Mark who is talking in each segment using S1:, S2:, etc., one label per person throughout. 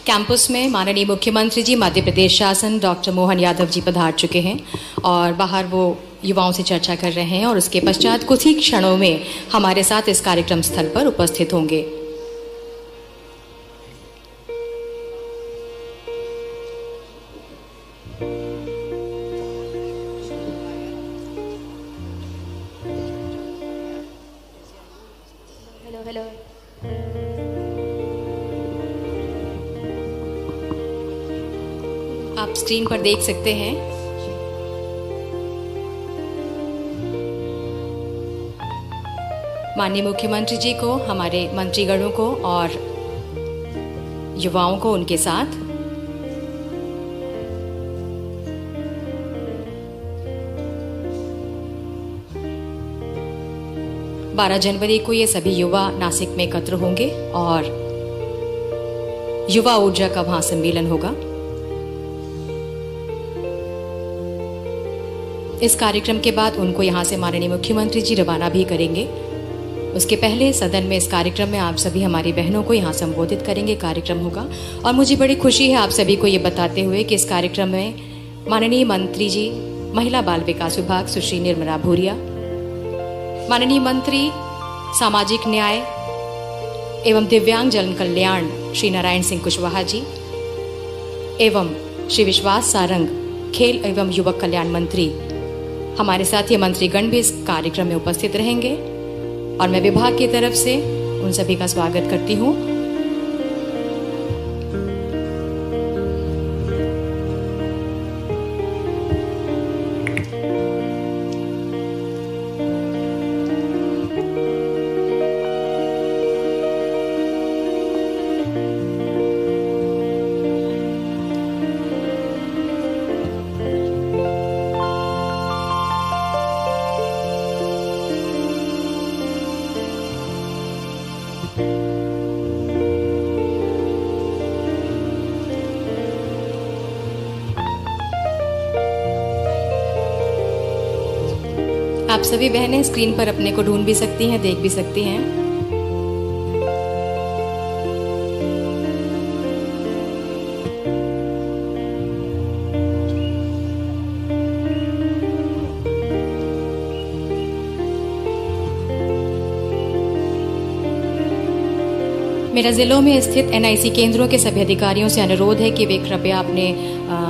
S1: Campus में माननीय मुख्यमंत्री जी मध्य प्रदेश शासन डॉक्टर मोहन यादव जी पधार चुके हैं और बाहर वो युवाओं से चर्चा कर रहे हैं और उसके पश्चात कुछ ही क्षणों में हमारे साथ इस कार्यक्रम स्थल पर उपस्थित होंगे।
S2: हेलो
S1: आप स्क्रीन पर देख सकते हैं माननीय मुख्यमंत्री जी को, हमारे मंत्रीगणों को और युवाओं को उनके साथ। बारह जनवरी को ये सभी युवा नासिक में एकत्र होंगे और युवा ऊर्जा का वहां सम्मेलन होगा। इस कार्यक्रम के बाद उनको यहां से माननीय मुख्यमंत्री जी रवाना भी करेंगे। उसके पहले सदन में इस कार्यक्रम में आप सभी हमारी बहनों को यहां संबोधित करेंगे, कार्यक्रम होगा। और मुझे बड़ी खुशी है आप सभी को ये बताते हुए कि इस कार्यक्रम में माननीय मंत्री जी महिला बाल विकास विभाग सुश्री निर्मला भूरिया, माननीय मंत्री सामाजिक न्याय एवं दिव्यांग जन कल्याण श्री नारायण सिंह कुशवाहा जी एवं श्री विश्वास सारंग खेल एवं युवक कल्याण मंत्री, हमारे साथ ये मंत्रीगण भी इस कार्यक्रम में उपस्थित रहेंगे और मैं विभाग की तरफ से उन सभी का स्वागत करती हूँ। आप सभी बहनें स्क्रीन पर अपने को ढूंढ भी सकती हैं, देख भी सकती हैं। मेरा जिलों में स्थित एनआईसी केंद्रों के सभी अधिकारियों से अनुरोध है कि वे कृपया अपने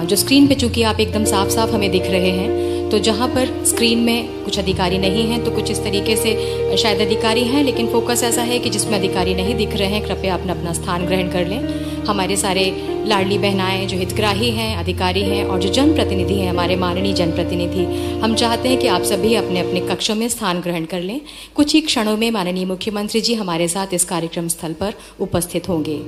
S1: जो स्क्रीन पे, चूंकि आप एकदम साफ साफ हमें दिख रहे हैं, तो जहां पर स्क्रीन में कुछ अधिकारी नहीं हैं तो कुछ इस तरीके से शायद अधिकारी हैं लेकिन फोकस ऐसा है कि जिसमें अधिकारी नहीं दिख रहे हैं, कृपया अपना अपना स्थान ग्रहण कर लें। हमारे सारे लाडली बहनाएं जो हितग्राही हैं, अधिकारी हैं और जो जनप्रतिनिधि हैं, हमारे माननीय जनप्रतिनिधि, हम चाहते हैं कि आप सभी अपने अपने कक्षों में स्थान ग्रहण कर लें। कुछ ही क्षणों में माननीय मुख्यमंत्री जी हमारे साथ इस कार्यक्रम स्थल पर उपस्थित होंगे।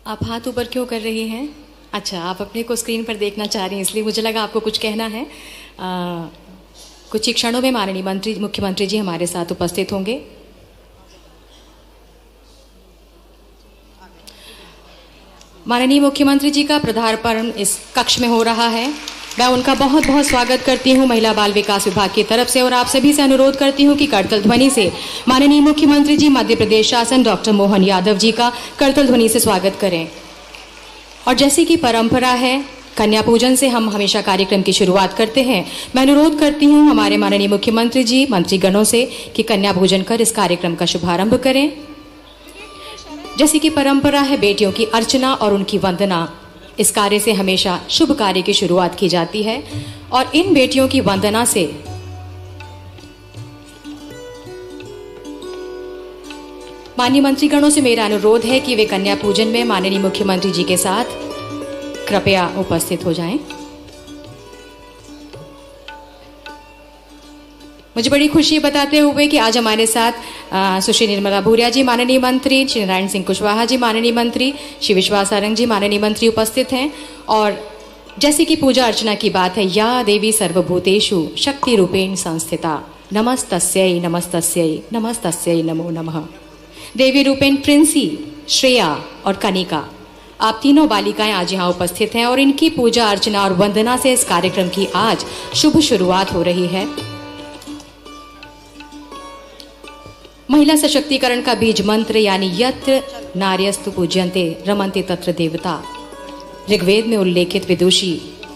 S1: आप हाथ ऊपर क्यों कर रही हैं? अच्छा, आप अपने को स्क्रीन पर देखना चाह रही हैं, इसलिए मुझे लगा आपको कुछ कहना है। कुछ ही क्षणों में माननीय मुख्यमंत्री जी हमारे साथ उपस्थित होंगे। माननीय मुख्यमंत्री जी का पदार्पण इस कक्ष में हो रहा है। मैं उनका बहुत बहुत स्वागत करती हूं महिला बाल विकास विभाग की तरफ से और आप सभी से अनुरोध करती हूं कि करतल ध्वनि से माननीय मुख्यमंत्री जी मध्य प्रदेश शासन डॉक्टर मोहन यादव जी का करतल ध्वनि से स्वागत करें। और जैसे कि परंपरा है, कन्या पूजन से हम हमेशा कार्यक्रम की शुरुआत करते हैं। मैं अनुरोध करती हूं हमारे माननीय मुख्यमंत्री जी मंत्रीगणों से कि कन्या पूजन कर इस कार्यक्रम का शुभारंभ करें। जैसे कि परंपरा है, बेटियों की अर्चना और उनकी वंदना, इस कार्य से हमेशा शुभ कार्य की शुरुआत की जाती है और इन बेटियों की वंदना से माननीय मंत्रीगणों से मेरा अनुरोध है कि वे कन्या पूजन में माननीय मुख्यमंत्री जी के साथ कृपया उपस्थित हो जाएं। मुझे बड़ी खुशी बताते हुए कि आज हमारे साथ सुश्री निर्मला भूरिया जी माननीय मंत्री, श्री नारायण सिंह कुशवाहा जी माननीय मंत्री, श्री विश्वास सारंग जी माननीय मंत्री उपस्थित हैं। और जैसे कि पूजा अर्चना की बात है, या देवी सर्वभूतेषु शक्ति रूपेण संस्थिता नमस्तस्यै नमस्तस्यै नमस्तस्यै नमो नमः। देवी रूपेण प्रिंसी, श्रेया और कनिका, आप तीनों बालिकाएं आज यहाँ उपस्थित हैं और इनकी पूजा अर्चना और वंदना से इस कार्यक्रम की आज शुभ शुरुआत हो रही है। महिला सशक्तिकरण का बीज मंत्र यानी यत्र नार्यस्तु पूज्यन्ते रमन्ते तत्र देवता, ऋग्वेद में उल्लेखित विदुषी,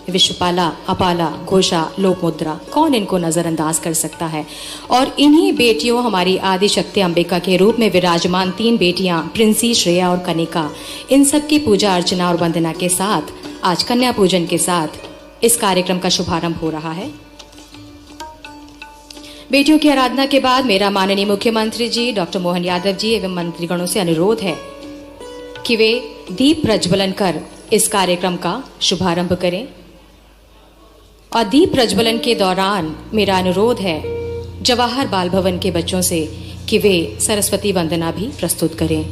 S1: विश्वपाला, अपाला, घोषा, लोकमुद्रा, कौन इनको नजरअंदाज कर सकता है। और इन्हीं बेटियों, हमारी आदि शक्ति अंबिका के रूप में विराजमान 3 बेटियां प्रिंसी, श्रेया और कनिका, इन सब की पूजा अर्चना और वंदना के साथ आज कन्या पूजन के साथ इस कार्यक्रम का शुभारंभ हो रहा है। बेटियों की आराधना के बाद मेरा माननीय मुख्यमंत्री जी डॉक्टर मोहन यादव जी एवं मंत्रीगणों से अनुरोध है कि वे दीप प्रज्वलन कर इस कार्यक्रम का शुभारंभ करें। और दीप प्रज्वलन के दौरान मेरा अनुरोध है जवाहर बाल भवन के बच्चों से कि वे सरस्वती वंदना भी प्रस्तुत करें।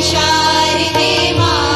S2: शारदे मां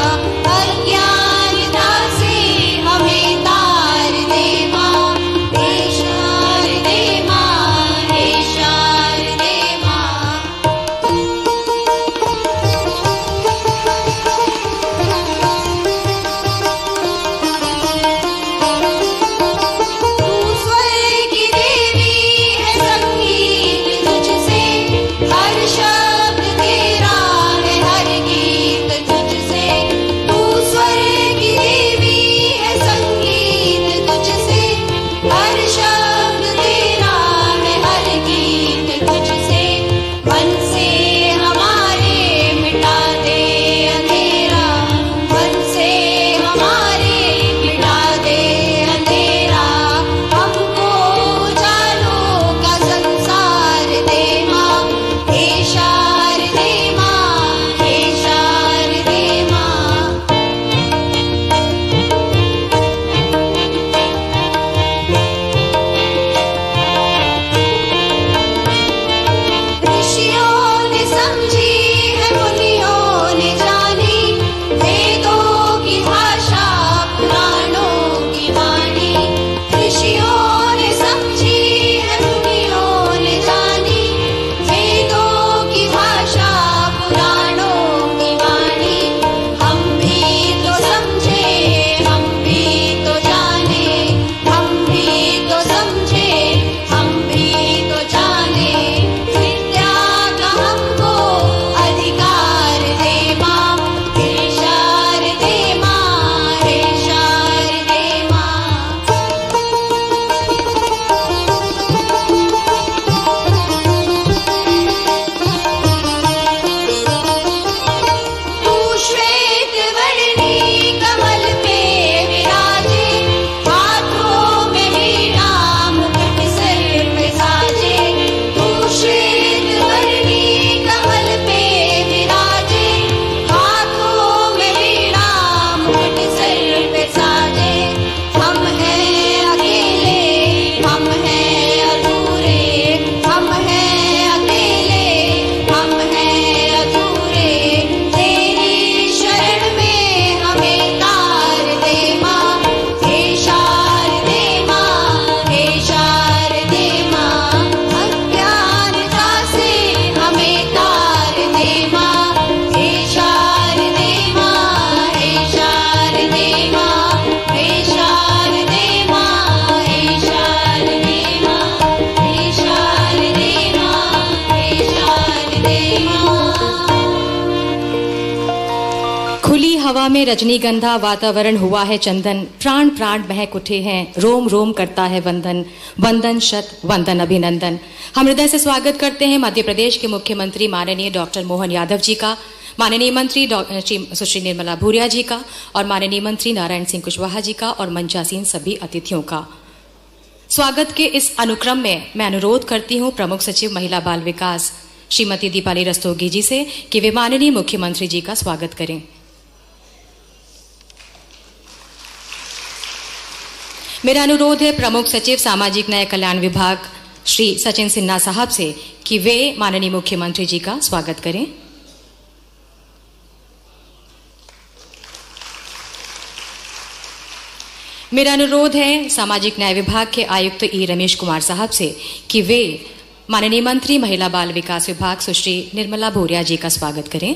S1: हवा में रजनीगंधा, वातावरण हुआ है चंदन, प्राण प्राण महक उठे हैं, रोम रोम करता है वंदन, वंदन शत वंदन अभिनंदन। हम हृदय से स्वागत करते हैं मध्य प्रदेश के मुख्यमंत्री माननीय डॉक्टर मोहन यादव जी का, माननीय मंत्री सुश्री निर्मला भूरिया जी का और माननीय मंत्री नारायण सिंह कुशवाहा जी का और मंचासीन सभी अतिथियों का। स्वागत के इस अनुक्रम में मैं अनुरोध करती हूं प्रमुख सचिव महिला बाल विकास श्रीमती दीपाली रस्तोगी जी से कि वे माननीय मुख्यमंत्री जी का स्वागत करें। मेरा अनुरोध है प्रमुख सचिव सामाजिक न्याय कल्याण विभाग श्री सचिन सिन्हा साहब से कि वे माननीय मुख्यमंत्री जी का स्वागत करें। मेरा अनुरोध है सामाजिक न्याय विभाग के आयुक्त ई रमेश कुमार साहब से कि वे माननीय मंत्री महिला बाल विकास विभाग सुश्री निर्मला भूरिया जी का स्वागत करें।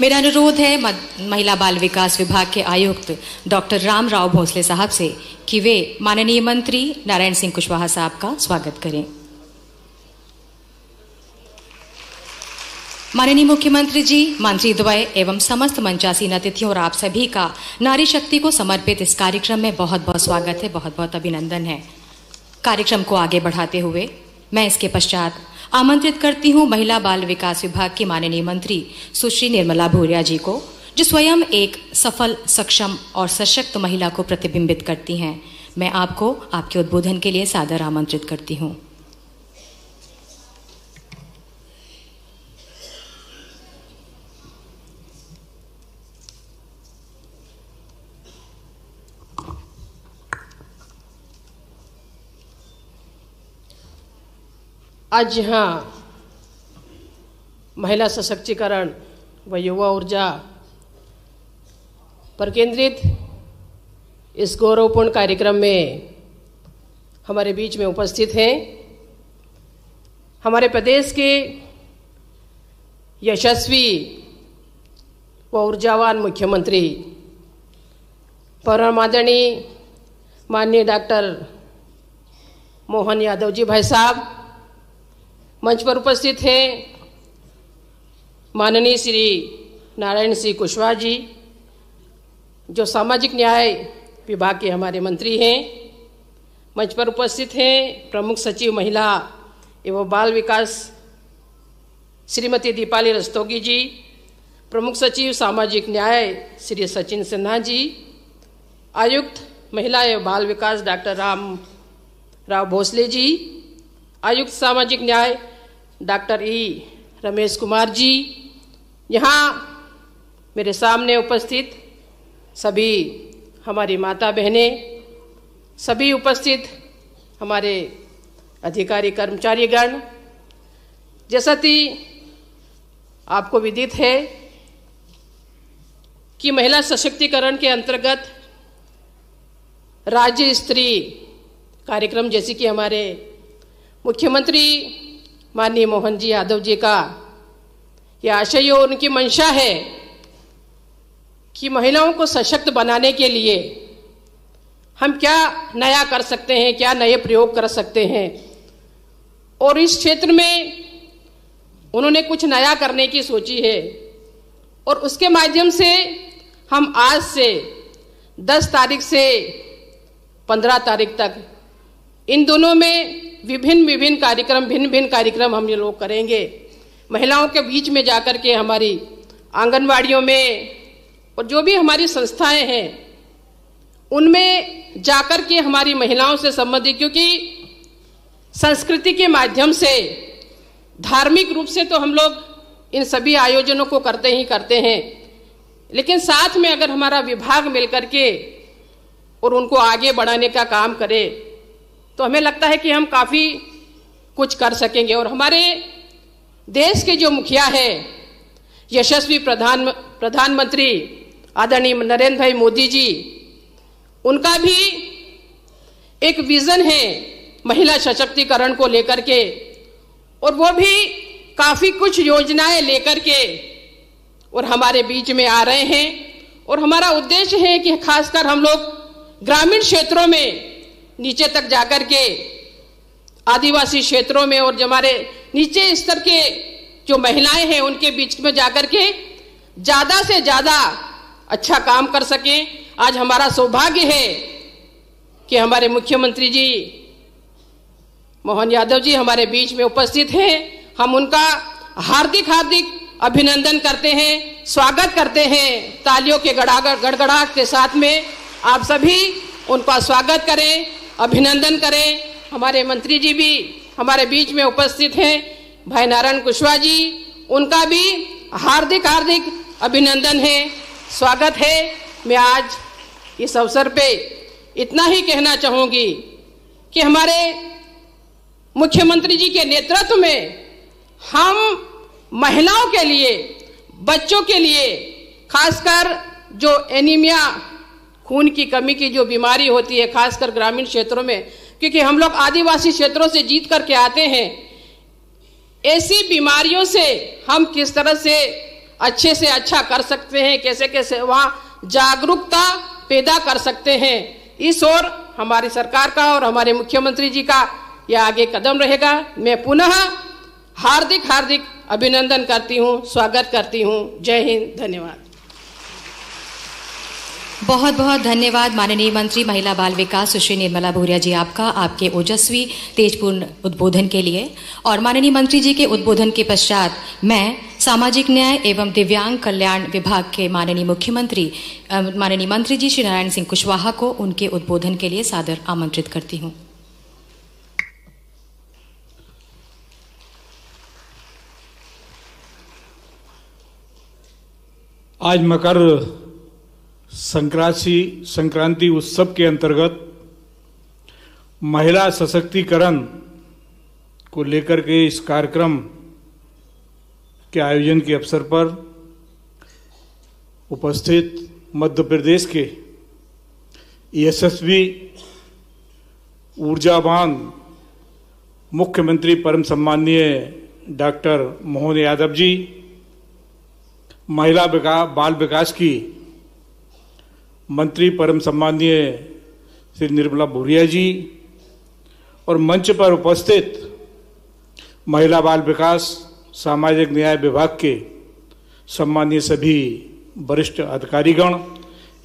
S1: मेरा अनुरोध है महिला बाल विकास विभाग के आयुक्त डॉक्टर रामराव भोसले साहब से कि वे माननीय मंत्री नारायण सिंह कुशवाहा साहब का स्वागत करें। माननीय मुख्यमंत्री जी, मंत्रीद्वय एवं समस्त मंचासीन अतिथियों और आप सभी का नारी शक्ति को समर्पित इस कार्यक्रम में बहुत बहुत स्वागत है, बहुत बहुत अभिनंदन है। कार्यक्रम को आगे बढ़ाते हुए मैं इसके पश्चात आमंत्रित करती हूं महिला बाल विकास विभाग की माननीय मंत्री सुश्री निर्मला भूरिया जी को, जो स्वयं एक सफल, सक्षम और सशक्त महिला को प्रतिबिंबित करती हैं। मैं आपको आपके उद्बोधन के लिए सादर आमंत्रित करती हूं।
S2: आज यहाँ महिला सशक्तिकरण व युवा ऊर्जा पर केंद्रित इस गौरवपूर्ण कार्यक्रम में हमारे बीच में उपस्थित हैं हमारे प्रदेश के यशस्वी व ऊर्जावान मुख्यमंत्री परम आदरणीय माननीय डॉक्टर मोहन यादव जी भाई साहब। मंच पर उपस्थित हैं माननीय श्री नारायण सिंह कुशवाहा जी, जो सामाजिक न्याय विभाग के हमारे मंत्री हैं। मंच पर उपस्थित हैं प्रमुख सचिव महिला एवं बाल विकास श्रीमती दीपाली रस्तोगी जी, प्रमुख सचिव सामाजिक न्याय श्री सचिन सिन्हा जी, आयुक्त महिला एवं बाल विकास डॉक्टर रामराव भोसले जी, आयुक्त सामाजिक न्याय डॉक्टर ई रमेश कुमार जी, यहाँ मेरे सामने उपस्थित सभी हमारी माता बहनें, सभी उपस्थित हमारे अधिकारी कर्मचारीगण। जैसा कि आपको विदित है कि महिला सशक्तिकरण के अंतर्गत राज्य स्तरीय कार्यक्रम, जैसे कि हमारे मुख्यमंत्री माननीय मोहन जी यादव जी का यह आशय और उनकी मंशा है कि महिलाओं को सशक्त बनाने के लिए हम क्या नया कर सकते हैं, क्या नए प्रयोग कर सकते हैं। और इस क्षेत्र में उन्होंने कुछ नया करने की सोची है और उसके माध्यम से हम आज से 10 तारीख से 15 तारीख तक इन दोनों में भिन्न कार्यक्रम हम ये लोग करेंगे। महिलाओं के बीच में जाकर के हमारी आंगनवाड़ियों में और जो भी हमारी संस्थाएं हैं उनमें जाकर के हमारी महिलाओं से संबंधित, क्योंकि संस्कृति के माध्यम से धार्मिक रूप से तो हम लोग इन सभी आयोजनों को करते ही करते हैं, लेकिन साथ में अगर हमारा विभाग मिलकर के और उनको आगे बढ़ाने का काम करे तो हमें लगता है कि हम काफ़ी कुछ कर सकेंगे। और हमारे देश के जो मुखिया है यशस्वी प्रधानमंत्री आदरणीय नरेंद्र भाई मोदी जी, उनका भी एक विजन है महिला सशक्तिकरण को लेकर के, और वो भी काफ़ी कुछ योजनाएं लेकर के और हमारे बीच में आ रहे हैं। और हमारा उद्देश्य है कि खासकर हम लोग ग्रामीण क्षेत्रों में नीचे तक जाकर के आदिवासी क्षेत्रों में और जो हमारे नीचे स्तर के जो महिलाएं हैं उनके बीच में जाकर के ज्यादा से ज्यादा अच्छा काम कर सकें। आज हमारा सौभाग्य है कि हमारे मुख्यमंत्री जी मोहन यादव जी हमारे बीच में उपस्थित हैं। हम उनका हार्दिक हार्दिक अभिनंदन करते हैं, स्वागत करते हैं। तालियों के गड़गड़ाहट के साथ में आप सभी उनका स्वागत करें, अभिनंदन करें। हमारे मंत्री जी भी हमारे बीच में उपस्थित हैं, भाई नारायण कुशवाहा जी, उनका भी हार्दिक हार्दिक अभिनंदन है, स्वागत है। मैं आज इस अवसर पे इतना ही कहना चाहूंगी कि हमारे मुख्यमंत्री जी के नेतृत्व में हम महिलाओं के लिए, बच्चों के लिए, खासकर जो एनीमिया, खून की कमी की जो बीमारी होती है, खासकर ग्रामीण क्षेत्रों में, क्योंकि हम लोग आदिवासी क्षेत्रों से जीत करके आते हैं, ऐसी बीमारियों से हम किस तरह से अच्छे से अच्छा कर सकते हैं, कैसे कैसे वहाँ जागरूकता पैदा कर सकते हैं, इस ओर हमारी सरकार का और हमारे मुख्यमंत्री जी का यह आगे कदम रहेगा। मैं पुनः हार्दिक हार्दिक अभिनंदन करती हूँ, स्वागत करती हूँ। जय हिंद, धन्यवाद।
S1: बहुत बहुत धन्यवाद माननीय मंत्री महिला बाल विकास सुश्री निर्मला भूरिया जी, आपका, आपके ओजस्वी तेजपूर्ण उद्बोधन के लिए। और माननीय मंत्री जी के उद्बोधन के पश्चात मैं सामाजिक न्याय एवं दिव्यांग कल्याण विभाग के माननीय माननीय मंत्री जी श्री नारायण सिंह कुशवाहा को उनके उद्बोधन के लिए सादर आमंत्रित करती हूँ।
S3: आज मकर संक्रांति उत्सव के अंतर्गत महिला सशक्तिकरण को लेकर के इस कार्यक्रम के आयोजन के अवसर पर उपस्थित मध्य प्रदेश के यशस्वी ऊर्जावान मुख्यमंत्री परम सम्माननीय डॉक्टर मोहन यादव जी, महिला बाल विकास की मंत्री परम सम्माननीय श्री निर्मला भूरिया जी, और मंच पर उपस्थित महिला बाल विकास सामाजिक न्याय विभाग के सम्माननीय सभी वरिष्ठ अधिकारीगण,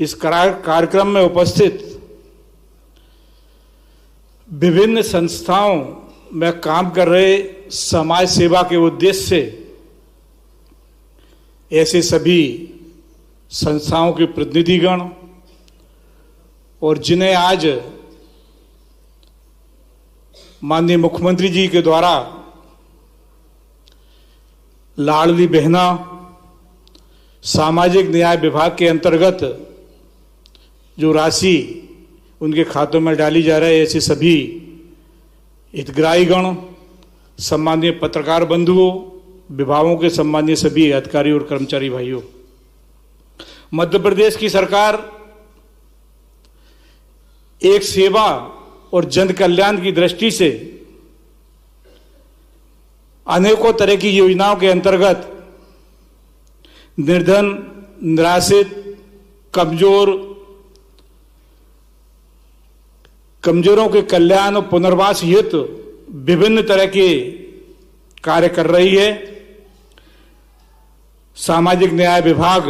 S3: इस कार्यक्रम में उपस्थित विभिन्न संस्थाओं में काम कर रहे समाज सेवा के उद्देश्य से ऐसे सभी संस्थाओं के प्रतिनिधिगण, और जिन्हें आज माननीय मुख्यमंत्री जी के द्वारा लाडली बहना सामाजिक न्याय विभाग के अंतर्गत जो राशि उनके खातों में डाली जा रही है, ऐसे सभी हितग्राहीगण, सम्मानीय पत्रकार बंधुओं, विभागों के सम्मानीय सभी अधिकारी और कर्मचारी भाइयों, मध्य प्रदेश की सरकार एक सेवा और जन कल्याण की दृष्टि से अनेकों तरह की योजनाओं के अंतर्गत निर्धन, निराश्रित, कमजोरों के कल्याण और पुनर्वास हेतु विभिन्न तरह के कार्य कर रही है। सामाजिक न्याय विभाग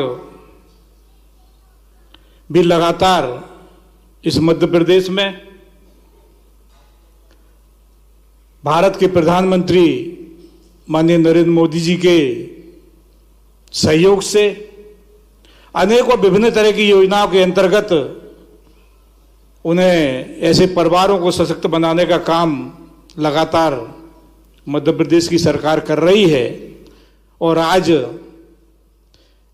S3: भी लगातार इस मध्य प्रदेश में भारत के प्रधानमंत्री माननीय नरेंद्र मोदी जी के सहयोग से अनेकों विभिन्न तरह की योजनाओं के अंतर्गत उन्हें ऐसे परिवारों को सशक्त बनाने का काम लगातार मध्य प्रदेश की सरकार कर रही है। और आज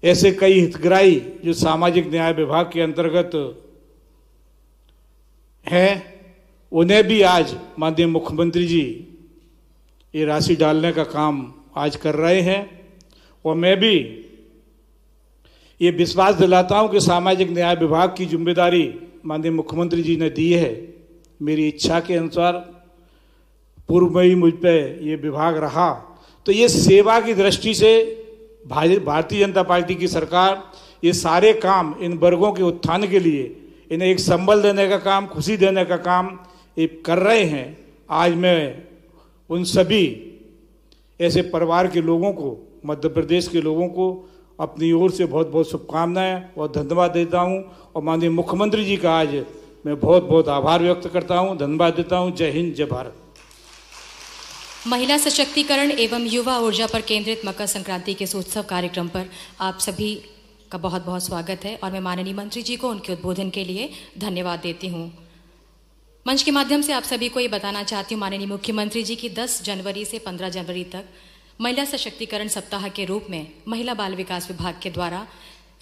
S3: ऐसे कई हितग्राही जो सामाजिक न्याय विभाग के अंतर्गत हैं, उन्हें भी आज माननीय मुख्यमंत्री जी ये राशि डालने का काम आज कर रहे हैं। और मैं भी ये विश्वास दिलाता हूं कि सामाजिक न्याय विभाग की जिम्मेदारी माननीय मुख्यमंत्री जी ने दी है। मेरी इच्छा के अनुसार पूर्व में ही मुझ पे ये विभाग रहा, तो ये सेवा की दृष्टि से भारतीय जनता पार्टी की सरकार ये सारे काम इन वर्गों के उत्थान के लिए, इन्हें एक संबल देने का काम, खुशी देने का काम ये कर रहे हैं। आज मैं उन सभी ऐसे परिवार के लोगों को, मध्य प्रदेश के लोगों को अपनी ओर से बहुत बहुत शुभकामनाएं और धन्यवाद देता हूं। और माननीय मुख्यमंत्री जी का आज मैं बहुत बहुत आभार व्यक्त करता हूं, धन्यवाद देता हूं। जय हिंद, जय भारत।
S1: महिला सशक्तिकरण एवं युवा ऊर्जा पर केंद्रित मकर संक्रांति के इस उत्सव कार्यक्रम पर आप सभी का बहुत बहुत स्वागत है और मैं माननीय मंत्री जी को उनके उद्बोधन के लिए धन्यवाद देती हूं। मंच के माध्यम से आप सभी को ये बताना चाहती हूँ माननीय मुख्यमंत्री जी की 10 जनवरी से 15 जनवरी तक महिला सशक्तिकरण सप्ताह के रूप में महिला बाल विकास विभाग के द्वारा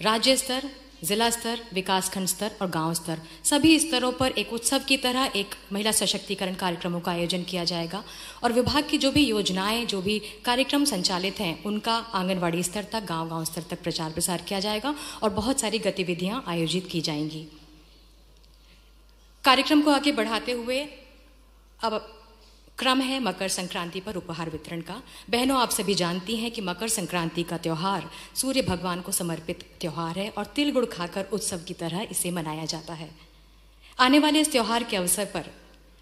S1: राज्य स्तर, जिला स्तर, विकासखंड स्तर और गांव स्तर सभी स्तरों पर एक उत्सव की तरह एक महिला सशक्तिकरण कार्यक्रमों का आयोजन किया जाएगा और विभाग की जो भी योजनाएं, जो भी कार्यक्रम संचालित हैं उनका आंगनवाड़ी स्तर तक, गांव-गांव स्तर तक प्रचार प्रसार किया जाएगा और बहुत सारी गतिविधियां आयोजित की जाएंगी। कार्यक्रम को आगे बढ़ाते हुए अब क्रम है मकर संक्रांति पर उपहार वितरण का। बहनों, आप सभी जानती हैं कि मकर संक्रांति का त्यौहार सूर्य भगवान को समर्पित त्यौहार है और तिल गुड़ खाकर उत्सव की तरह इसे मनाया जाता है। आने वाले इस त्यौहार के अवसर पर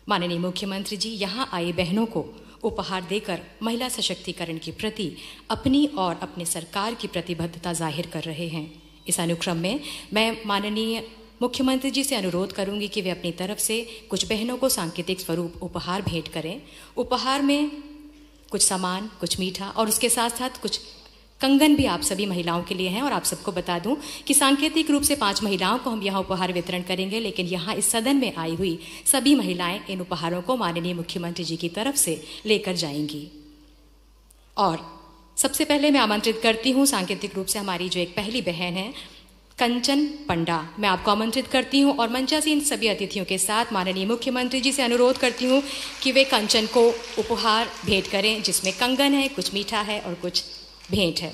S1: माननीय मुख्यमंत्री जी यहां आई बहनों को उपहार देकर महिला सशक्तिकरण के प्रति अपनी और अपने सरकार की प्रतिबद्धता जाहिर कर रहे हैं। इस अनुक्रम में मैं माननीय मुख्यमंत्री जी से अनुरोध करूंगी कि वे अपनी तरफ से कुछ बहनों को सांकेतिक स्वरूप उपहार भेंट करें। उपहार में कुछ सामान, कुछ मीठा और उसके साथ साथ कुछ कंगन भी आप सभी महिलाओं के लिए हैं। और आप सबको बता दूं कि सांकेतिक रूप से 5 महिलाओं को हम यहाँ उपहार वितरण करेंगे, लेकिन यहाँ इस सदन में आई हुई सभी महिलाएं इन उपहारों को माननीय मुख्यमंत्री जी की तरफ से लेकर जाएंगी। और सबसे पहले मैं आमंत्रित करती हूँ सांकेतिक रूप से हमारी जो एक पहली बहन है कंचन पंडा, मैं आपको आमंत्रित करती हूं और मंचासीन सभी अतिथियों के साथ माननीय मुख्यमंत्री जी से अनुरोध करती हूं कि वे कंचन को उपहार भेंट करें, जिसमें कंगन है, कुछ मीठा है और कुछ भेंट है।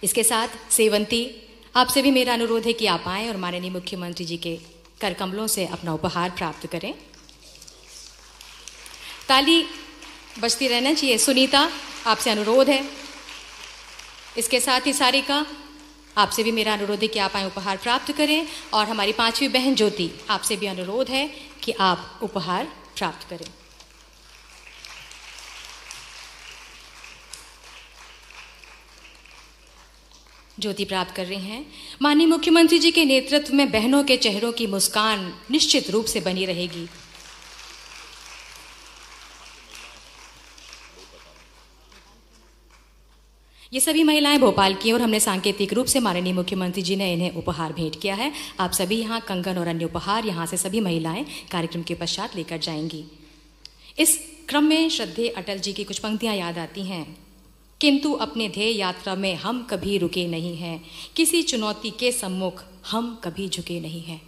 S1: इसके साथ सेवंती, आपसे भी मेरा अनुरोध है कि आप आएं और माननीय मुख्यमंत्री जी के कर कमलों से अपना उपहार प्राप्त करें। ताली बजती रहना चाहिए। सुनीता, आपसे अनुरोध है। इसके साथ ही सारिका, आपसे भी मेरा अनुरोध है कि आप आए उपहार प्राप्त करें। और हमारी 5वीं बहन ज्योति, आपसे भी अनुरोध है कि आप उपहार प्राप्त करें। ज्योति प्राप्त कर रही हैं। माननीय मुख्यमंत्री जी के नेतृत्व में बहनों के चेहरों की मुस्कान निश्चित रूप से बनी रहेगी। ये सभी महिलाएं भोपाल की और हमने सांकेतिक रूप से माननीय मुख्यमंत्री जी ने इन्हें उपहार भेंट किया है। आप सभी यहाँ कंगन और अन्य उपहार यहाँ से सभी महिलाएं कार्यक्रम के पश्चात लेकर जाएंगी। इस क्रम में श्रद्धेय अटल जी की कुछ पंक्तियां याद आती हैं। किंतु अपने ध्येय यात्रा में हम कभी रुके नहीं हैं, किसी चुनौती के सम्मुख हम कभी झुके नहीं हैं।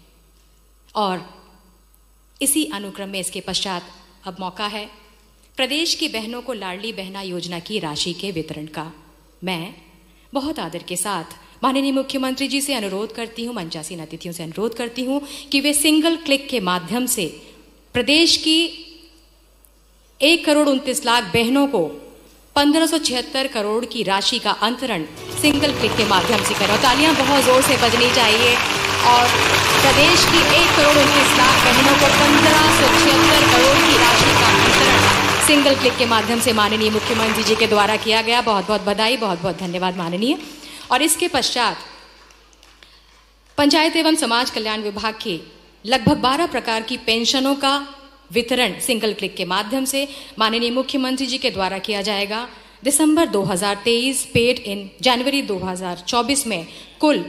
S1: और इसी अनुक्रम में इसके पश्चात अब मौका है प्रदेश की बहनों को लाडली बहना योजना की राशि के वितरण का। मैं बहुत आदर के साथ माननीय मुख्यमंत्री जी से अनुरोध करती हूँ, मंचासीन अतिथियों से अनुरोध करती हूँ कि वे सिंगल क्लिक के माध्यम से प्रदेश की 1,29,00,000 बहनों को 1576 करोड़ की राशि का अंतरण सिंगल क्लिक के माध्यम से करें। तालियां बहुत जोर से बजनी चाहिए। और प्रदेश की 1,29,00,000 बहनों को 1576 करोड़ की राशि का अंतरण सिंगल क्लिक के माध्यम से माननीय मुख्यमंत्री जी के द्वारा किया गया। बहुत बहुत बधाई, बहुत बहुत धन्यवाद माननीय। और इसके पश्चात पंचायत एवं समाज कल्याण विभाग की लगभग 12 प्रकार की पेंशनों का वितरण सिंगल क्लिक के माध्यम से माननीय मुख्यमंत्री जी के द्वारा किया जाएगा। दिसंबर 2023 पेड इन जनवरी 2024 में कुल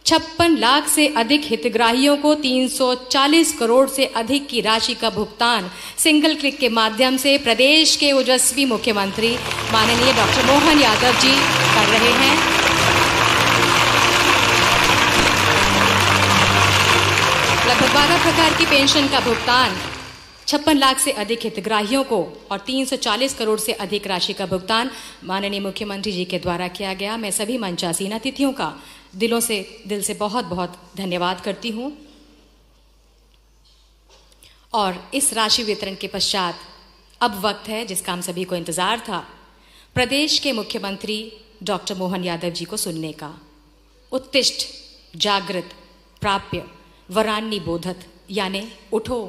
S1: 56 लाख से अधिक हितग्राहियों को 340 करोड़ से अधिक की राशि का भुगतान सिंगल क्लिक के माध्यम से प्रदेश के ओजस्वी मुख्यमंत्री माननीय डॉक्टर मोहन यादव जी कर रहे हैं। लगभग 12 प्रकार की पेंशन का भुगतान 56 लाख से अधिक हितग्राहियों को और 340 करोड़ से अधिक राशि का भुगतान माननीय मुख्यमंत्री जी के द्वारा किया गया। मैं सभी मंचासीन अतिथियों का दिल से बहुत बहुत धन्यवाद करती हूं। और इस राशि वितरण के पश्चात अब वक्त है जिसका हम सभी को इंतजार था, प्रदेश के मुख्यमंत्री डॉक्टर मोहन यादव जी को सुनने का। उत्तिष्ठ जागृत प्राप्य वरान्नी बोधत, यानी उठो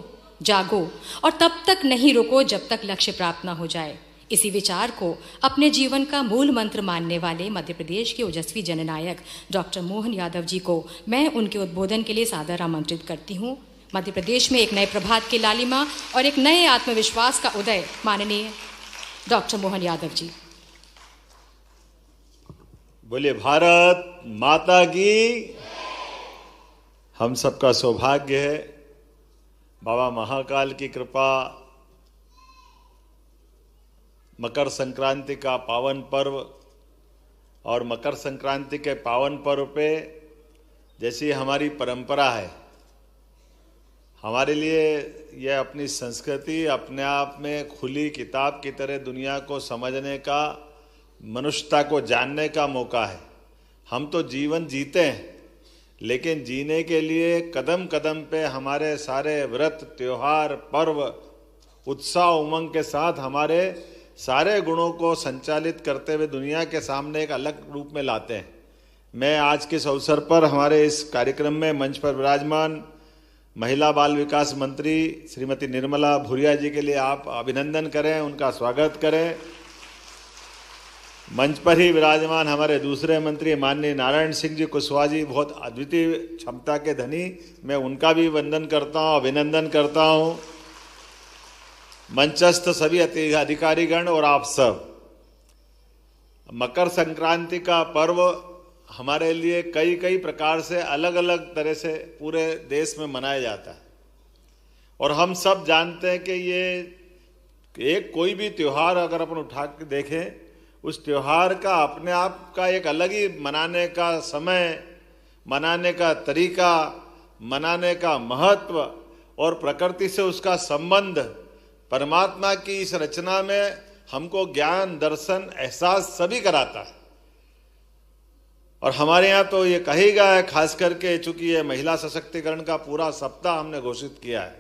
S1: जागो और तब तक नहीं रुको जब तक लक्ष्य प्राप्त ना हो जाए। इसी विचार को अपने जीवन का मूल मंत्र मानने वाले मध्य प्रदेश के ओजस्वी जननायक डॉक्टर मोहन यादव जी को मैं उनके उद्बोधन के लिए सादर आमंत्रित करती हूँ। मध्य प्रदेश में एक नए प्रभात की लालिमा और एक नए आत्मविश्वास का उदय, माननीय डॉक्टर मोहन यादव जी।
S4: बोलिए भारत माता की। हम सबका सौभाग्य है, बाबा महाकाल की कृपा, मकर संक्रांति का पावन पर्व, और मकर संक्रांति के पावन पर्व पे जैसी हमारी परंपरा है, हमारे लिए यह अपनी संस्कृति अपने आप में खुली किताब की तरह दुनिया को समझने का, मनुष्यता को जानने का मौका है। हम तो जीवन जीते हैं, लेकिन जीने के लिए कदम कदम पे हमारे सारे व्रत, त्योहार, पर्व उत्साह उमंग के साथ हमारे सारे गुणों को संचालित करते हुए दुनिया के सामने एक अलग रूप में लाते हैं। मैं आज के इस अवसर पर हमारे इस कार्यक्रम में मंच पर विराजमान महिला बाल विकास मंत्री श्रीमती निर्मला भूरिया जी के लिए आप अभिनंदन करें, उनका स्वागत करें। मंच पर ही विराजमान हमारे दूसरे मंत्री माननीय नारायण सिंह जी कुशवाहा जी, बहुत अद्वितीय क्षमता के धनी, मैं उनका भी वंदन करता हूँ, अभिनंदन करता हूँ। मंचस्थ सभी अधिकारीगण और आप सब, मकर संक्रांति का पर्व हमारे लिए कई कई प्रकार से अलग अलग तरह से पूरे देश में मनाया जाता है, और हम सब जानते हैं कि ये एक कोई भी त्यौहार अगर अपन उठा के देखें, उस त्यौहार का अपने आप का एक अलग ही मनाने का समय, मनाने का तरीका, मनाने का महत्व और प्रकृति से उसका संबंध, परमात्मा की इस रचना में हमको ज्ञान, दर्शन, एहसास सभी कराता है। और हमारे यहाँ तो ये कहेगा है, खास करके चूंकि ये महिला सशक्तिकरण का पूरा सप्ताह हमने घोषित किया है,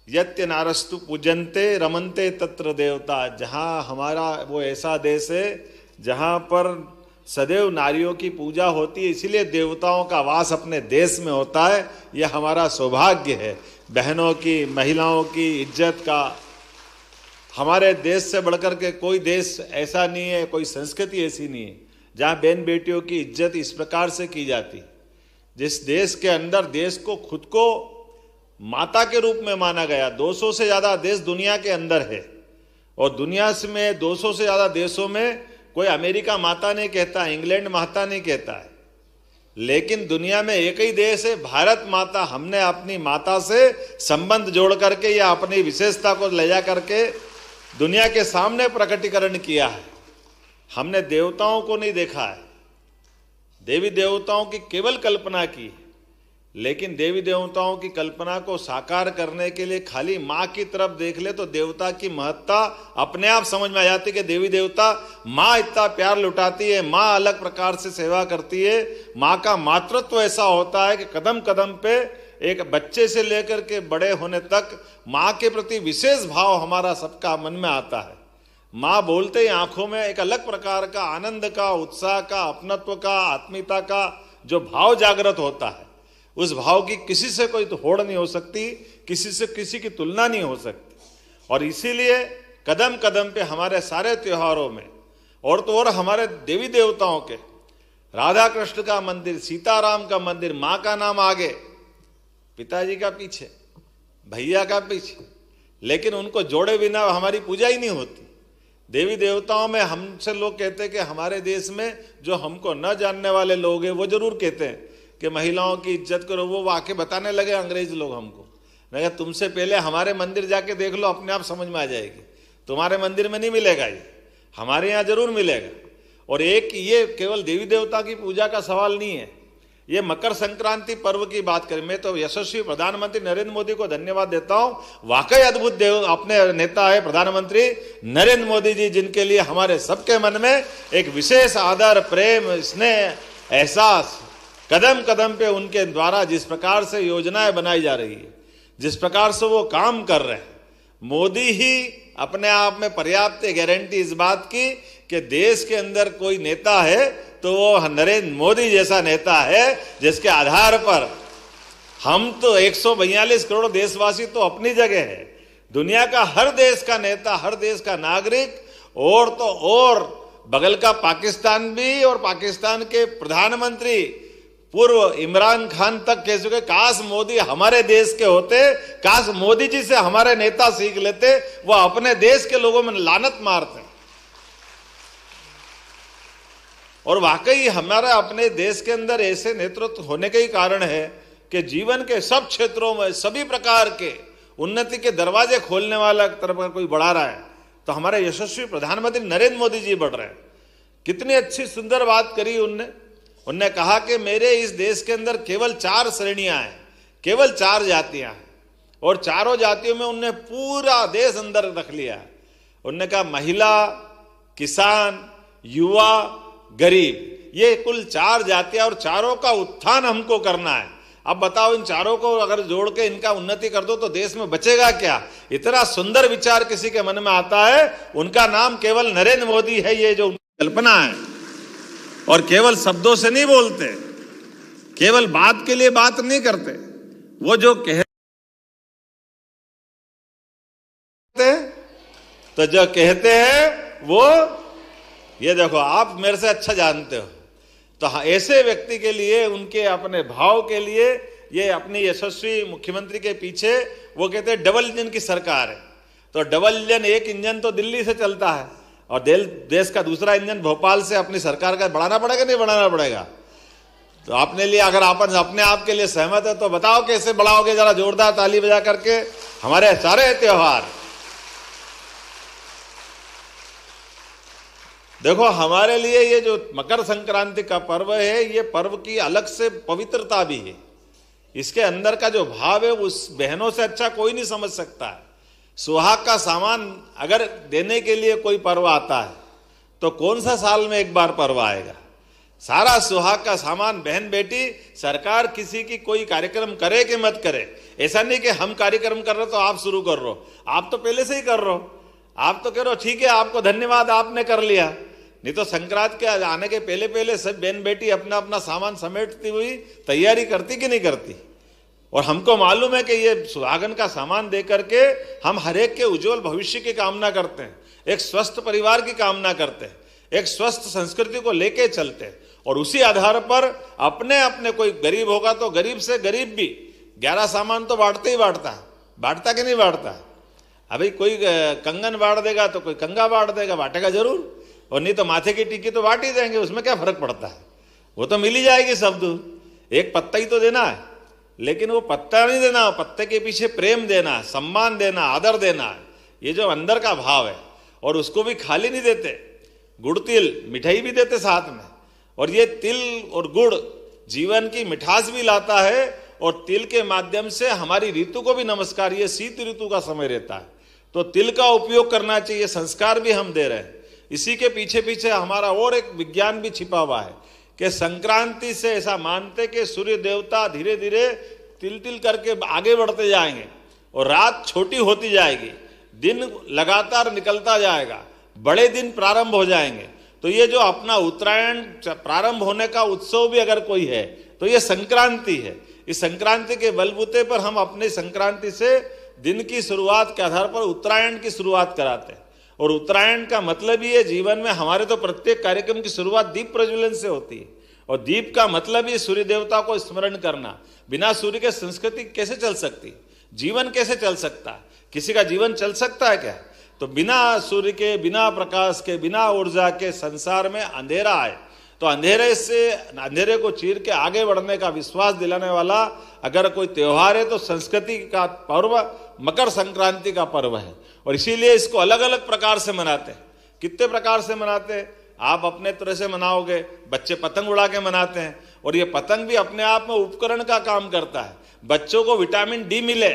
S4: यत्य नारस्तु पूजन्ते रमन्ते तत्र देवता। जहाँ हमारा वो ऐसा देश है जहाँ पर सदैव नारियों की पूजा होती है, इसीलिए देवताओं का वास अपने देश में होता है। यह हमारा सौभाग्य है, बहनों की, महिलाओं की इज्जत का। हमारे देश से बढ़कर के कोई देश ऐसा नहीं है, कोई संस्कृति ऐसी नहीं है जहाँ बहन बेटियों की इज्जत इस प्रकार से की जाती। जिस देश के अंदर देश को खुद को माता के रूप में माना गया, 200 से ज़्यादा देश दुनिया के अंदर है, और दुनिया में 200 से ज़्यादा देशों में कोई अमेरिका माता नहीं कहता, इंग्लैंड माता नहीं कहता है, लेकिन दुनिया में एक ही देश है भारत माता। हमने अपनी माता से संबंध जोड़ करके या अपनी विशेषता को ले जा करके दुनिया के सामने प्रकटीकरण किया है। हमने देवताओं को नहीं देखा है, देवी देवताओं की केवल कल्पना की, लेकिन देवी देवताओं की कल्पना को साकार करने के लिए खाली माँ की तरफ देख ले तो देवता की महत्ता अपने आप समझ में आ जाती कि देवी देवता, माँ इतना प्यार लुटाती है, माँ अलग प्रकार से सेवा करती है। माँ का मातृत्व ऐसा होता है कि कदम कदम पे एक बच्चे से लेकर के बड़े होने तक माँ के प्रति विशेष भाव हमारा सबका मन में आता है। माँ बोलते ही आंखों में एक अलग प्रकार का आनंद का, उत्साह का, अपनत्व का, आत्मीयता का जो भाव जागृत होता है, उस भाव की किसी से कोई तो होड़ नहीं हो सकती, किसी से किसी की तुलना नहीं हो सकती। और इसीलिए कदम कदम पे हमारे सारे त्योहारों में, और तो और हमारे देवी देवताओं के, राधा कृष्ण का मंदिर, सीताराम का मंदिर, माँ का नाम आगे, पिताजी का पीछे, भैया का पीछे, लेकिन उनको जोड़े बिना हमारी पूजा ही नहीं होती। देवी देवताओं में हमसे लोग कहते हैं कि हमारे देश में जो हमको न जानने वाले लोग हैं वो जरूर कहते हैं कि महिलाओं की इज्जत करो। वो आके बताने लगे अंग्रेज लोग हमको, नहीं तुमसे पहले हमारे मंदिर जाके देख लो, अपने आप समझ में आ जाएगी। तुम्हारे मंदिर में नहीं मिलेगा ये, हमारे यहाँ जरूर मिलेगा। और एक ये केवल देवी देवता की पूजा का सवाल नहीं है, ये मकर संक्रांति पर्व की बात करें, मैं तो यशस्वी प्रधानमंत्री नरेंद्र मोदी को धन्यवाद देता हूं। वाकई अद्भुत देव अपने नेता है प्रधानमंत्री नरेंद्र मोदी जी, जिनके लिए हमारे सबके मन में एक विशेष आदर, प्रेम, स्नेह, एहसास, कदम कदम पे उनके द्वारा जिस प्रकार से योजनाएं बनाई जा रही है, जिस प्रकार से वो काम कर रहे हैं, मोदी ही अपने आप में पर्याप्त गारंटी इस बात की कि देश के अंदर कोई नेता है तो वो नरेंद्र मोदी जैसा नेता है, जिसके आधार पर हम तो 142 करोड़ देशवासी तो अपनी जगह है, दुनिया का हर देश का नेता, हर देश का नागरिक, और तो और बगल का पाकिस्तान भी, और पाकिस्तान के प्रधानमंत्री पूर्व इमरान खान तक कह चुके काश मोदी हमारे देश के होते, काश मोदी जी से हमारे नेता सीख लेते, वो अपने देश के लोगों में लानत मारते। और वाकई हमारा अपने देश के अंदर ऐसे नेतृत्व होने के ही कारण है कि जीवन के सब क्षेत्रों में सभी प्रकार के उन्नति के दरवाजे खोलने वाला तरफ अगर कोई बढ़ा रहा है तो हमारे यशस्वी प्रधानमंत्री नरेंद्र मोदी जी बढ़ रहे हैं। कितनी अच्छी सुंदर बात करी उनने कहा कि मेरे इस देश के अंदर केवल 4 श्रेणियां हैं, केवल 4 जातियां हैं, और चारों जातियों में उनने पूरा देश अंदर रख लिया है। उनने कहा महिला, किसान, युवा, गरीब, ये कुल 4 जातियां, और चारों का उत्थान हमको करना है। अब बताओ, इन चारों को अगर जोड़ के इनका उन्नति कर दो तो देश में बचेगा क्या? इतना सुंदर विचार किसी के मन में आता है, उनका नाम केवल नरेंद्र मोदी है। ये जो कल्पना है, और केवल शब्दों से नहीं बोलते, केवल बात के लिए बात नहीं करते, वो जो कहते तो जो कहते हैं वो, ये देखो आप मेरे से अच्छा जानते हो, तो ऐसे व्यक्ति के लिए, उनके अपने भाव के लिए, ये अपनी यशस्वी मुख्यमंत्री के पीछे वो कहते हैं डबल इंजन की सरकार है। तो डबल इंजन, एक इंजन तो दिल्ली से चलता है और देश का दूसरा इंजन भोपाल से अपनी सरकार का बढ़ाना पड़ेगा, नहीं बढ़ाना पड़ेगा? तो आपने लिए अगर आप अपने आप के लिए सहमत है तो बताओ कैसे बढ़ाओगे, जरा जोरदार ताली बजा करके हमारे सारे त्योहार। देखो हमारे लिए ये जो मकर संक्रांति का पर्व है, ये पर्व की अलग से पवित्रता भी है। इसके अंदर का जो भाव है उस बहनों से अच्छा कोई नहीं समझ सकता है। सुहाग का सामान अगर देने के लिए कोई पर्व आता है तो कौन सा साल में एक बार पर्व आएगा? सारा सुहाग का सामान बहन बेटी, सरकार किसी की कोई कार्यक्रम करे कि मत करे, ऐसा नहीं कि हम कार्यक्रम कर रहे तो आप शुरू कर रहे हो, आप तो पहले से ही कर रहे हो। आप तो कह रहे हो ठीक है, आपको धन्यवाद, आपने कर लिया। नहीं तो संक्रांत के आने के पहले पहले सब बहन बेटी अपना अपना सामान समेटती हुई तैयारी करती कि नहीं करती? और हमको मालूम है कि ये सुहागन का सामान दे करके हम हर एक के उज्जवल भविष्य की कामना करते हैं, एक स्वस्थ परिवार की कामना करते हैं, एक स्वस्थ संस्कृति को लेके चलते हैं, और उसी आधार पर अपने अपने, कोई गरीब होगा तो गरीब से गरीब भी 11 सामान तो बांटते ही बांटता है, बांटता कि नहीं बांटता? अभी कोई कंगन बांट देगा तो कोई कंगा बांट देगा, बांटेगा जरूर, और नहीं तो माथे की टिक्की तो बांट ही देंगे, उसमें क्या फर्क पड़ता है? वो तो मिल ही जाएगी सब दूर। एक पत्ता ही तो देना है, लेकिन वो पत्ता नहीं देना, पत्ते के पीछे प्रेम देना, सम्मान देना, आदर देना है, ये जो अंदर का भाव है। और उसको भी खाली नहीं देते, गुड़ तिल मिठाई भी देते साथ में। और ये तिल और गुड़ जीवन की मिठास भी लाता है, और तिल के माध्यम से हमारी ऋतु को भी नमस्कार, ये शीत ऋतु का समय रहता है तो तिल का उपयोग करना चाहिए, संस्कार भी हम दे रहे हैं। इसी के पीछे पीछे हमारा और एक विज्ञान भी छिपा हुआ है कि संक्रांति से ऐसा मानते कि सूर्य देवता धीरे धीरे तिल तिल करके आगे बढ़ते जाएंगे और रात छोटी होती जाएगी, दिन लगातार निकलता जाएगा, बड़े दिन प्रारंभ हो जाएंगे। तो ये जो अपना उत्तरायण प्रारंभ होने का उत्सव भी अगर कोई है तो ये संक्रांति है। इस संक्रांति के बलबूते पर हम अपनी संक्रांति से दिन की शुरुआत के आधार पर उत्तरायण की शुरुआत कराते हैं। और उत्तरायण का मतलब ही है, जीवन में हमारे तो प्रत्येक कार्यक्रम की शुरुआत दीप प्रज्वलन से होती है, और दीप का मतलब ही सूर्य देवता को स्मरण करना। बिना सूर्य के संस्कृति कैसे चल सकती, जीवन कैसे चल सकता है? किसी का जीवन चल सकता है क्या? तो बिना सूर्य के, बिना प्रकाश के, बिना ऊर्जा के संसार में अंधेरा है। तो अंधेरे को चीर के आगे बढ़ने का विश्वास दिलाने वाला अगर कोई त्योहार है तो संस्कृति का पर्व मकर संक्रांति का पर्व है। और इसीलिए इसको अलग अलग प्रकार से मनाते हैं। कितने प्रकार से मनाते हैं? आप अपने तरह से मनाओगे, बच्चे पतंग उड़ा के मनाते हैं, और ये पतंग भी अपने आप में उपकरण का काम करता है। बच्चों को विटामिन डी मिले,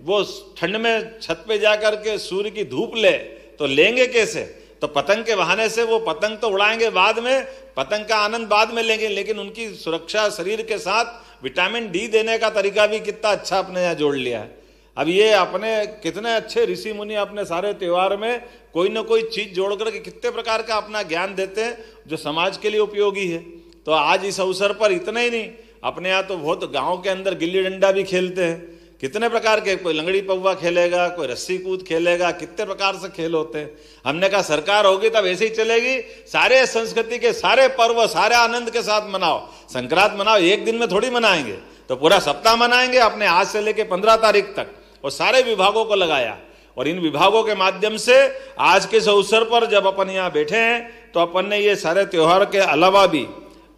S4: वो ठंड में छत पे जाकर के सूर्य की धूप ले, तो लेंगे कैसे? तो पतंग के बहाने से वो पतंग तो उड़ाएंगे बाद में, पतंग का आनंद बाद में लेंगे, लेकिन उनकी सुरक्षा शरीर के साथ विटामिन डी देने का तरीका भी कितना अच्छा अपने यहाँ जोड़ लिया है। अब ये अपने कितने अच्छे ऋषि मुनि अपने सारे त्योहार में कोई ना कोई चीज जोड़ करके कितने प्रकार का अपना ज्ञान देते हैं जो समाज के लिए उपयोगी है। तो आज इस अवसर पर इतना ही नहीं, अपने यहाँ तो बहुत गांव के अंदर गिल्ली डंडा भी खेलते हैं। कितने प्रकार के, कोई लंगड़ी पौवा खेलेगा, कोई रस्सी कूद खेलेगा, कितने प्रकार से खेल होते हैं। हमने कहा सरकार होगी तब ऐसे ही चलेगी, सारे संस्कृति के सारे पर्व सारे आनंद के साथ मनाओ। संक्रांत मनाओ, एक दिन में थोड़ी मनाएंगे, तो पूरा सप्ताह मनाएंगे अपने आज से लेके 15 तारीख तक। और सारे विभागों को लगाया, और इन विभागों के माध्यम से आज के इस अवसर पर जब अपन यहाँ बैठे हैं तो अपन ने ये सारे त्योहार के अलावा भी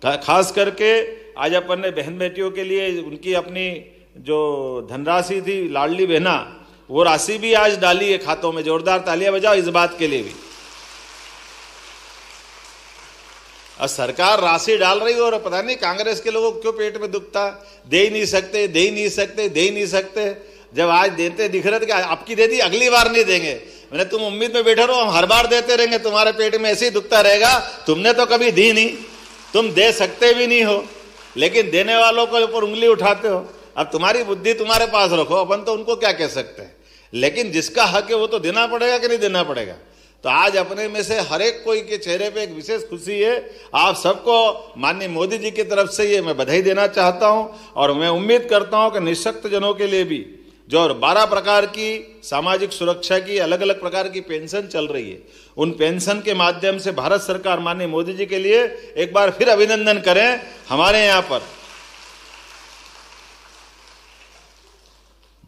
S4: खास करके आज अपन ने बहन बेटियों के लिए उनकी अपनी जो धनराशि थी लाडली बहना, वो राशि भी आज डाली है खातों में। जोरदार तालियां बजाओ इस बात के लिए भी। और सरकार राशि डाल रही है और पता नहीं कांग्रेस के लोगों को क्यों पेट में दुखता, दे ही नहीं सकते, दे ही नहीं सकते, दे ही नहीं सकते। जब आज देते दिख रहे थे कि आपकी दे दी, अगली बार नहीं देंगे। मैंने तुम उम्मीद में बैठे रहो, हम हर बार देते रहेंगे, तुम्हारे पेट में ऐसे ही दुखता रहेगा। तुमने तो कभी दी नहीं, तुम दे सकते भी नहीं हो, लेकिन देने वालों के ऊपर उंगली उठाते हो। अब तुम्हारी बुद्धि तुम्हारे पास रखो, अपन तो उनको क्या कह सकते हैं, लेकिन जिसका हक है वो तो देना पड़ेगा कि नहीं देना पड़ेगा। तो आज अपने में से हर एक कोई के चेहरे पे एक विशेष खुशी है। आप सबको माननीय मोदी जी की तरफ से ये मैं बधाई देना चाहता हूं, और मैं उम्मीद करता हूं कि निःशक्त जनों के लिए भी जो 12 प्रकार की सामाजिक सुरक्षा की अलग अलग प्रकार की पेंशन चल रही है, उन पेंशन के माध्यम से भारत सरकार माननीय मोदी जी के लिए एक बार फिर अभिनंदन करें। हमारे यहाँ पर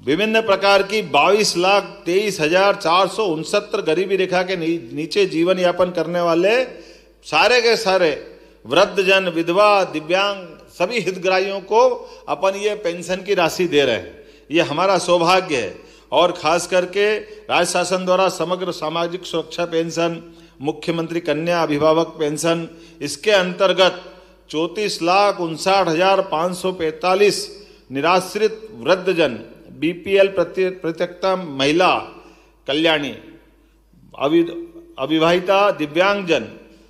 S4: विभिन्न प्रकार की 22,23,469 गरीबी रेखा के नीचे जीवन यापन करने वाले सारे के सारे वृद्धजन, विधवा, दिव्यांग सभी हितग्राहियों को अपन ये पेंशन की राशि दे रहे हैं। ये हमारा सौभाग्य है। और खास करके राज्य शासन द्वारा समग्र सामाजिक सुरक्षा पेंशन, मुख्यमंत्री कन्या अभिभावक पेंशन, इसके अंतर्गत 34,59,545 निराश्रित वृद्धजन, बीपीएल प्रत्यक्ता महिला कल्याणी, अविवाहिता, दिव्यांगजन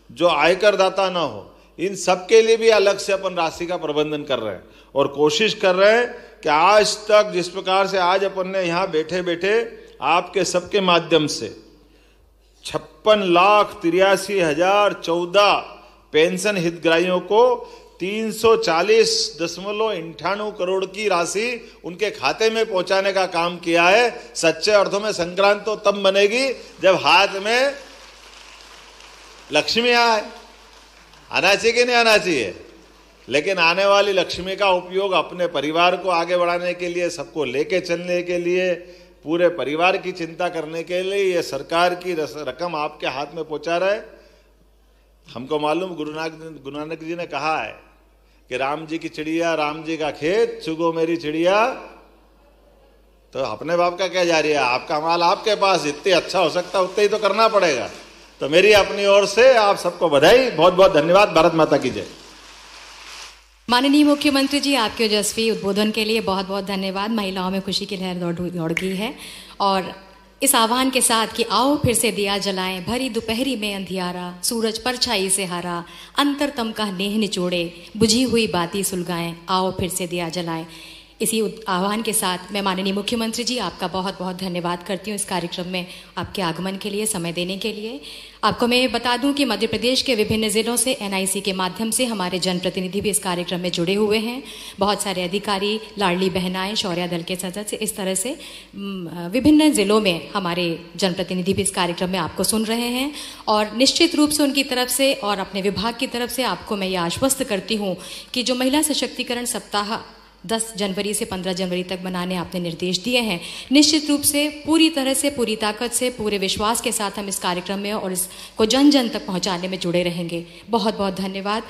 S4: जो आयकर दाता ना हो, इन सब के लिए भी अलग से अपन राशि का प्रबंधन कर रहे हैं। और कोशिश कर रहे हैं कि आज तक जिस प्रकार से आज अपन ने यहाँ बैठे बैठे आपके सबके माध्यम से 56,83,014 पेंशन हितग्राहियों को 340.98 करोड़ की राशि उनके खाते में पहुंचाने का काम किया है। सच्चे अर्थों में संक्रांत तो तब बनेगी जब हाथ में लक्ष्मी आए। आना चाहिए कि नहीं आना चाहिए, लेकिन आने वाली लक्ष्मी का उपयोग अपने परिवार को आगे बढ़ाने के लिए, सबको लेके चलने के लिए, पूरे परिवार की चिंता करने के लिए ये सरकार की रकम आपके हाथ में पहुंचा रहा है। हमको मालूम गुरु नानक जी ने कहा है कि राम जी की चिड़िया, राम जी का खेत, चुगो मेरी चिड़िया। तो अपने बाप का क्या जा रही है, आपका माल आपके पास, जितने अच्छा हो सकता उतने ही तो करना पड़ेगा। तो मेरी अपनी ओर से आप सबको बधाई, बहुत बहुत धन्यवाद। भारत माता की जय।
S1: माननीय मुख्यमंत्री जी, आपके ओजस्वी उद्बोधन के लिए बहुत बहुत धन्यवाद। महिलाओं में खुशी की लहर दौड़ गई है। और इस आह्वान के साथ कि आओ फिर से दिया जलाएं, भरी दोपहरी में अंधियारा, सूरज परछाई से हारा, अंतरतम का नेह निचोड़े, बुझी हुई बाती सुलगाएं, आओ फिर से दिया जलाएं। इसी आह्वान के साथ मैं माननीय मुख्यमंत्री जी आपका बहुत बहुत धन्यवाद करती हूँ इस कार्यक्रम में आपके आगमन के लिए, समय देने के लिए। आपको मैं बता दूं कि मध्य प्रदेश के विभिन्न जिलों से एनआईसी के माध्यम से हमारे जनप्रतिनिधि भी इस कार्यक्रम में जुड़े हुए हैं। बहुत सारे अधिकारी, लाडली बहनाएं, शौर्य दल के सदस्य, इस तरह से विभिन्न जिलों में हमारे जनप्रतिनिधि भी इस कार्यक्रम में आपको सुन रहे हैं। और निश्चित रूप से उनकी तरफ से और अपने विभाग की तरफ से आपको मैं ये आश्वस्त करती हूँ कि जो महिला सशक्तिकरण सप्ताह 10 जनवरी से 15 जनवरी तक मनाने आपने निर्देश दिए हैं, निश्चित रूप से पूरी तरह से, पूरी ताकत से, पूरे विश्वास के साथ हम इस कार्यक्रम में और इसको जन जन तक पहुंचाने में जुड़े रहेंगे। बहुत बहुत धन्यवाद।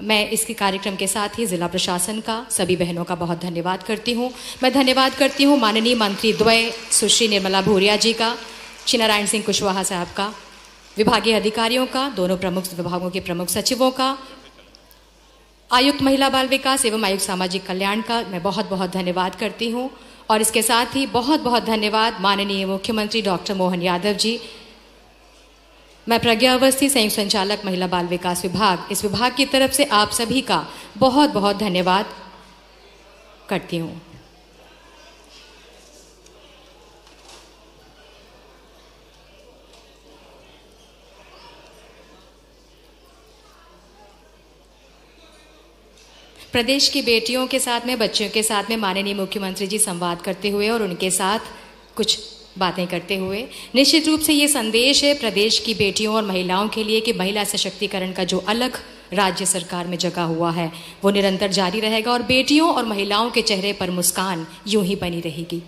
S1: मैं इसके कार्यक्रम के साथ ही जिला प्रशासन का, सभी बहनों का बहुत धन्यवाद करती हूँ। मैं धन्यवाद करती हूँ माननीय मंत्री द्वय सुश्री निर्मला भूरिया जी का, श्री नारायण सिंह कुशवाहा साहब का, विभागीय अधिकारियों का, दोनों प्रमुख विभागों के प्रमुख सचिवों का, आयुक्त महिला बाल विकास एवं आयुक्त सामाजिक कल्याण का मैं बहुत बहुत धन्यवाद करती हूँ। और इसके साथ ही बहुत बहुत धन्यवाद माननीय मुख्यमंत्री डॉक्टर मोहन यादव जी। मैं प्रज्ञा अवस्थी, संयुक्त संचालक महिला बाल विकास विभाग, इस विभाग की तरफ से आप सभी का बहुत बहुत धन्यवाद करती हूँ। प्रदेश की बेटियों के साथ में, बच्चियों के साथ में माननीय मुख्यमंत्री जी संवाद करते हुए और उनके साथ कुछ बातें करते हुए निश्चित रूप से ये संदेश है प्रदेश की बेटियों और महिलाओं के लिए कि महिला सशक्तिकरण का जो अलग राज्य सरकार में जगा हुआ है वो निरंतर जारी रहेगा और बेटियों और महिलाओं के चेहरे पर मुस्कान यूं ही बनी रहेगी।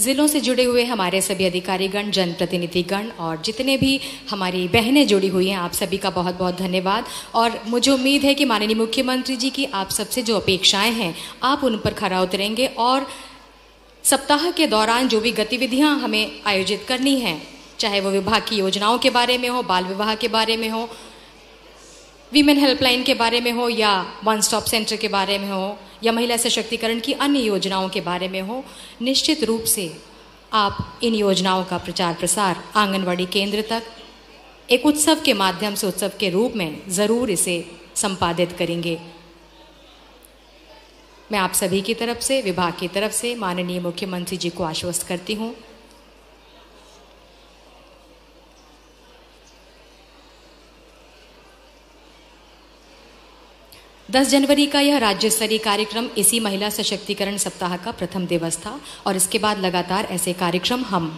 S1: जिलों से जुड़े हुए हमारे सभी अधिकारीगण, जनप्रतिनिधिगण और जितने भी हमारी बहनें जुड़ी हुई हैं, आप सभी का बहुत बहुत धन्यवाद। और मुझे उम्मीद है कि माननीय मुख्यमंत्री जी की आप सबसे जो अपेक्षाएं हैं आप उन पर खरा उतरेंगे और सप्ताह के दौरान जो भी गतिविधियां हमें आयोजित करनी हैं, चाहे वो विभाग की योजनाओं के बारे में हो, बाल विवाह के बारे में हो, वीमेन हेल्पलाइन के बारे में हो या वन स्टॉप सेंटर के बारे में हो या महिला सशक्तिकरण की अन्य योजनाओं के बारे में हो, निश्चित रूप से आप इन योजनाओं का प्रचार प्रसार आंगनवाड़ी केंद्र तक एक उत्सव के माध्यम से, उत्सव के रूप में ज़रूर इसे संपादित करेंगे। मैं आप सभी की तरफ से, विभाग की तरफ से माननीय मुख्यमंत्री जी को आश्वस्त करती हूँ 10 जनवरी का यह राज्य स्तरीय कार्यक्रम इसी महिला सशक्तिकरण सप्ताह का प्रथम दिवस था और इसके बाद लगातार ऐसे कार्यक्रम हम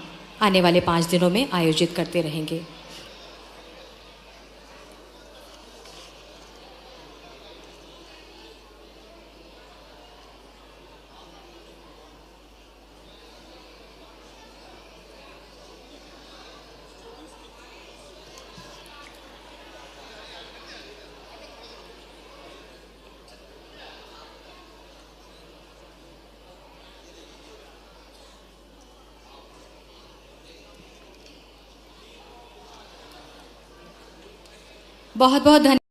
S1: आने वाले 5 दिनों में आयोजित करते रहेंगे। बहुत बहुत धन्यवाद।